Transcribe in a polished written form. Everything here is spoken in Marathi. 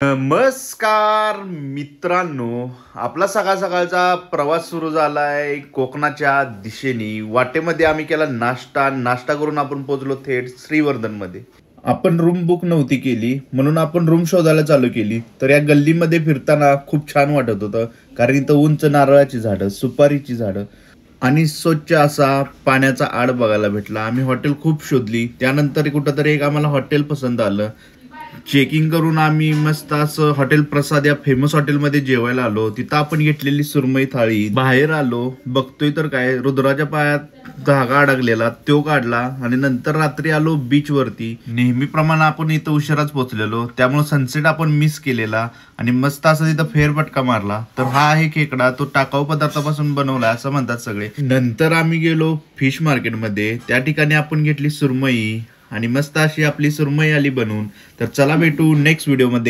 नमस्कार मित्रांनो, आपला सकाळ सकाळचा प्रवास सुरू झालाय कोकणाच्या दिशेने. वाटेमध्ये आम्ही केला नाश्ता करून आपण पोहोचलो थेट श्रीवर्धन मध्ये. आपण रूम बुक नव्हती केली म्हणून आपण रूम शोधायला चालू केली. तर या गल्लीमध्ये फिरताना खूप छान वाटत होतं, कारण इथं उंच नारळाची झाडं, सुपारीची झाडं आणि स्वच्छ असा पाण्याचा आड बघायला भेटला. आम्ही हॉटेल खूप शोधली, त्यानंतर कुठंतरी एक आम्हाला हॉटेल पसंत आलं. चेकिंग करून आम्ही मस्त असं हॉटेल प्रसाद या फेमस हॉटेलमध्ये जेवायला आलो. तिथं आपण घेतलेली सुरमई थाळी बाहेर आलो, बघतोय तर काय रुद्राच्या पायात धागा अडकलेला तो काढला आणि नंतर रात्री आलो बीच वरती. नेहमीप्रमाणे आपण इथं उशिराच पोहोचलेलो, त्यामुळे सनसेट आपण मिस केलेला आणि मस्त असं तिथं फेरफटका मारला. तर हा आहे खेकडा, तो टाकाऊ पदार्थापासून बनवला असं म्हणतात सगळे. नंतर आम्ही गेलो फिश मार्केटमध्ये, त्या ठिकाणी आपण घेतली सुरमई आणि मस्त अशी आपली सुरमई आली बनवून. तर चला भेटू नेक्स्ट व्हिडिओ मध्ये.